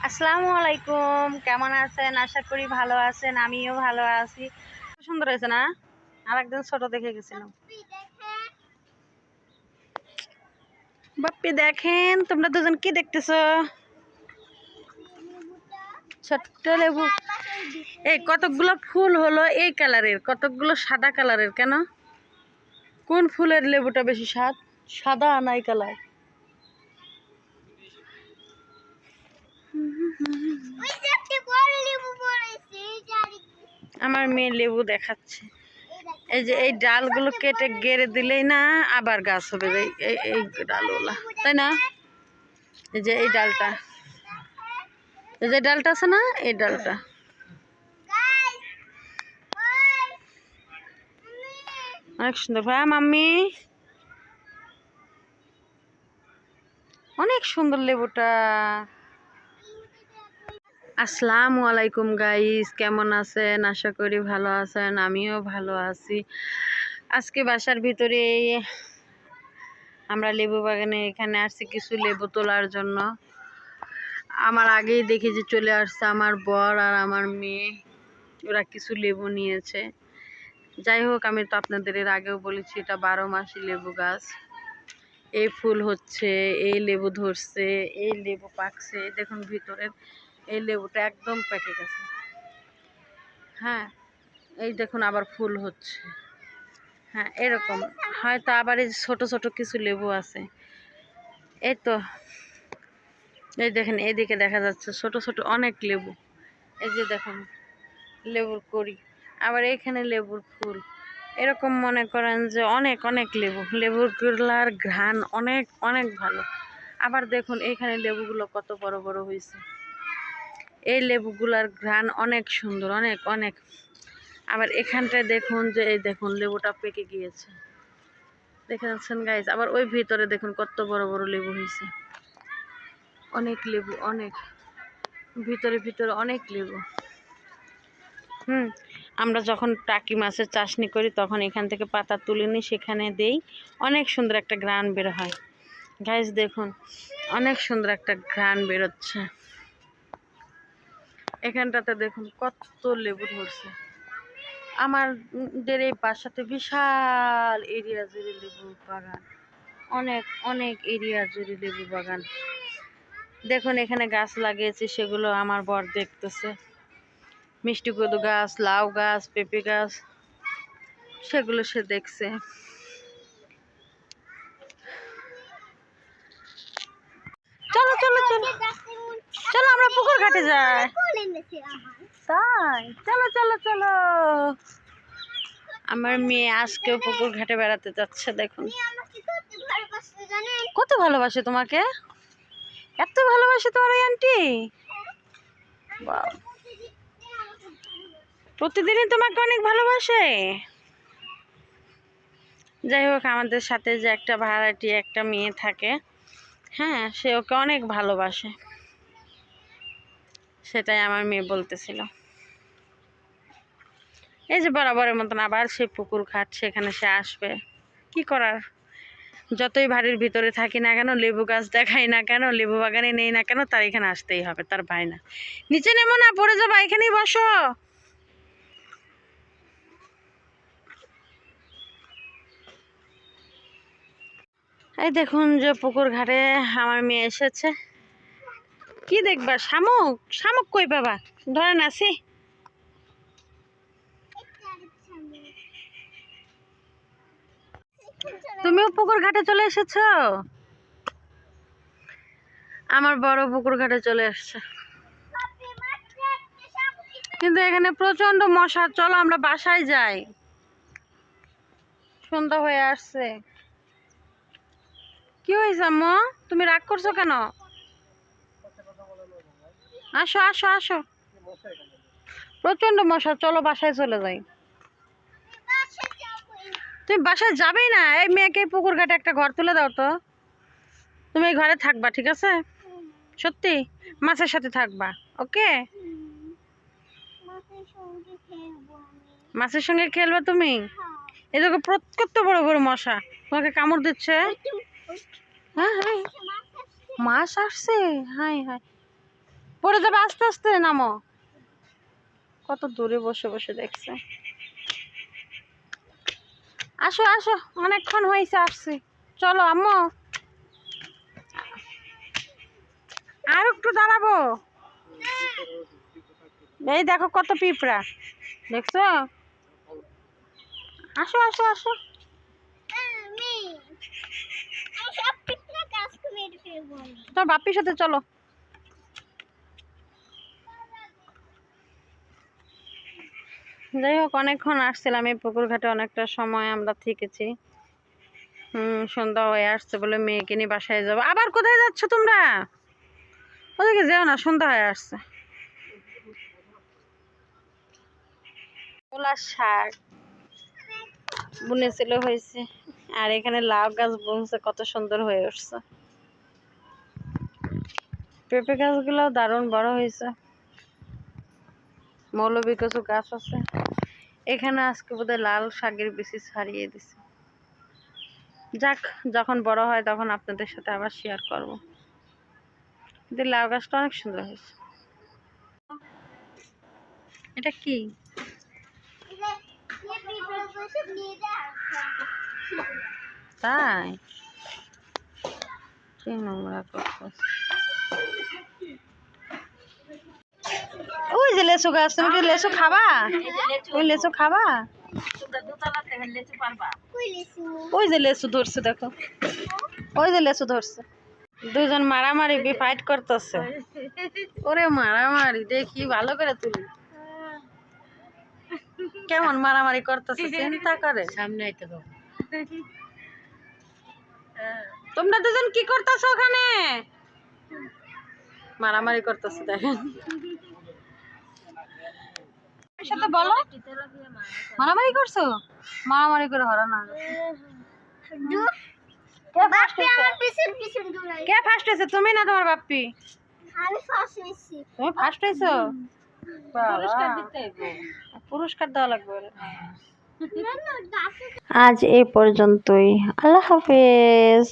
আসসালামু আলাইকুম, কেমন আছেন? আশা করি ভালো আছেন। আমিও ভালো আছি। সুন্দর হয়েছে না? আর একদিন ছোট দেখে গেছিলাম। বাপ্পি দেখেন, তোমরা দুজন কি দেখতেছো? ছোট্ট লেবু। এই কতকগুলো ফুল হলো এই কালারের, কতকগুলো সাদা কালারের। কেন? কোন ফুলের লেবুটা বেশি স্বাদ? সাদা নাই কালার? আমার মেয়ে লেবু দেখাচ্ছে। এই যে এই ডালগুলো কেটে গেড়ে দিলেই না আবার গাছ হবে। এই ডালগুলা, তাই না? এই যে এই ডালটা, এই যে ডালটা আছে না, এই ডালটা। অনেক সুন্দর ভাই মাম্মি, অনেক সুন্দর লেবুটা। আসসালামু আলাইকুম গাইস, কেমন আছেন? আশা করি ভালো আছেন। আমিও ভালো আছি। আজকে বাসার ভিতরে আমরা লেবু বাগানে এখানে আসছি কিছু লেবু তোলার জন্য। আমার আগেই দেখি যে চলে আসছে আমার বর আর আমার মেয়ে, ওরা কিছু লেবু নিয়েছে। যাই হোক, আমি তো আপনাদের এর আগেও বলেছি এটা 12 মাসি লেবু গাছ। এই ফুল হচ্ছে, এই লেবু ধরছে, এই লেবু পাকছে। দেখুন ভিতরের এই লেবুটা একদম পেকে গেছে। হ্যাঁ, এই দেখুন আবার ফুল হচ্ছে। হ্যাঁ, এরকম হয়তো আবার এই ছোট ছোট কিছু লেবু আছে। এই তো এই দেখেন, এইদিকে দেখা যাচ্ছে ছোট ছোট অনেক লেবু। এই যে দেখুন লেবুর কড়ি, আবার এখানে লেবুর ফুল। এরকম মনে করেন যে অনেক অনেক লেবুর গুলার ঘ্রাণ অনেক অনেক ভালো। আবার দেখুন এখানে লেবুগুলো কত বড় বড় হয়েছে। এই লেবুগুলার ঘ্রাণ অনেক সুন্দর, অনেক অনেক। আবার এখানটায় দেখুন যে এই দেখুন লেবুটা পেকে গিয়েছে, দেখে যাচ্ছেন গাইজ। আবার ওই ভিতরে দেখুন কত বড় বড় লেবু হয়েছে। অনেক লেবু, অনেক ভিতরে ভিতরে অনেক লেবু। আমরা যখন টাকি মাছের চাষনি করি তখন এখান থেকে পাতা তুলে নিই, সেখানে দেই। অনেক সুন্দর একটা ঘ্রাণ বের হয় গাইজ। দেখুন অনেক সুন্দর একটা ঘ্রাণ বেরোচ্ছে। এখানটাতে দেখুন কত লেবু ধরছে। আমাদের এই বাসাতে বিশাল এরিয়া জুড়ে লেবু বাগান, অনেক অনেক এরিয়া জুড়ে লেবু বাগান। দেখুন এখানে গাছ লাগিয়েছি, সেগুলো আমার বর দেখতেছে। মিষ্টি কদু গাছ, লাউ গাছ, পেঁপে গাছ, সেগুলো সে দেখছে। চলো চলো চলো চলো, আমরা পুকুর ঘাটে যাই। তাই চলো চলো চলো। আমার মেয়ে আজকেও পুকুর ঘাটে বেড়াতে যাচ্ছে। দেখুন কত ভালোবাসে তোমাকে, এত ভালোবাসে তোমার ওই আন্টি। প্রতিদিনই তোমাকে অনেক ভালোবাসে। যাই হোক, আমাদের সাথে যে একটা ভাড়াটি একটা মেয়ে থাকে, হ্যাঁ, সে ওকে অনেক ভালোবাসে, সেটাই আমার মেয়ে বলতেছিল। এই যে বরাবরের মতন আবার সেই পুকুর ঘাট, সেখানে সে আসবে। কি করার, যতই বাড়ির ভিতরে থাকি না কেন, লেবু গাছ দেখাই না কেন, লেবু বাগানে নেই না কেন, তার এখানে আসতেই হবে। তার ভাই না, নিচে নেমো না, পড়ে যাবা, এখানেই বসো। এই দেখুন যে পুকুর ঘাটে আমার মেয়ে এসেছে। কি দেখবা? শামুক? শামুক কই পাবা? ধরেন আসি। তুমিও পুকুর ঘাটে চলে এসেছো? আমার বড় পুকুর ঘাটে চলে আসছে, কিন্তু এখানে প্রচন্ড মশা। চলো আমরা বাসায় যাই, সন্ধ্যা হয়ে আসছে। কি হয়েছে আম্মু, তুমি রাগ করছো কেন? আসো আসো আসো, প্রচন্ড মশা। চলো বাসায় চলে যাই। তুমি বাসায় যাবেই না? এই মেয়েকে পুকুর ঘাটে একটা ঘর তুলে দাও তো। তুমি এই ঘরে থাকবা, ঠিক আছে? সত্যি মাছের সাথে থাকবা, ওকে? মাছের সঙ্গে খেলবে তুমি? এই দেখো কত বড় বড় মশা, তোমাকে কামড় দিচ্ছে। হ্যাঁ হ্যাঁ, মাছ আসছে। হাই হাই, পড়ে যাবে, আস্তে আস্তে নামো। কত দূরে বসে বসে দেখছে। আসো আসো, অনেকক্ষণ হয়েছে, আসছি। চলো আম্মু, আর একটু দাঁড়াবো। এই দেখো কত পিঁপড়া, দেখছো? আসো আসো আসো। তোর বাপির সাথে চলো। যাই হোক, অনেকক্ষণ আসছিলাম এই পুকুর ঘাটে, অনেকটা সময় আমরা থেকেছি। সন্ধ্যা হয়ে আসছে বলে মেয়েকে নিয়ে বাসায় যাবো। আবার কোথায় যাচ্ছ তোমরা? ওদিকে যেও না, সন্ধ্যা হয়ে আসছে। ওলা শাক বুনেছিল, হয়েছে। আর এখানে লাউ গাছ বুনছে, কত সুন্দর হয়ে উঠছে। পেঁপে গাছগুলোও দারুণ বড় হয়েছে। মৌলবী কিছু গাছ আছে এখানে। আজকে বোধহয় লাল শাকের বেশি ছাড়িয়ে দিছে। যাক, যখন বড় হয় তখন আপনাদের সাথে আবার শেয়ার করব। কিন্তু লাউ গাছটা অনেক সুন্দর হয়েছে। এটা কি? তাই কি নোংরা করতেছে। ওই যে লেচু গাছ, তুমি কি লেচু খাবা? ওই লেচু খাবা? ওই যে লেচু ধরছে, দেখো ওই যে লেচু ধরছে। দুজন মারামারি ফাইট করতেছে। ওরে মারামারি দেখি ভালো করে তুলি। কেমন মারামারি করতেছে, চিন্তা করে। সামনে আইতে দাও। তোমরা দুজন কি করতেছো ওখানে? মারামারি করতেছে, দেখেন। সাথে বলো, মারামারি করছো? মারামারি করে হরা না। কে ফার্স্ট হয়েছে, তুমি না তোমার বাপ্পি? তুমি ফার্স্ট হয়েছো? পুরস্কার দেওয়া লাগবে। আজ এই পর্যন্তই। আল্লাহ হাফেজ।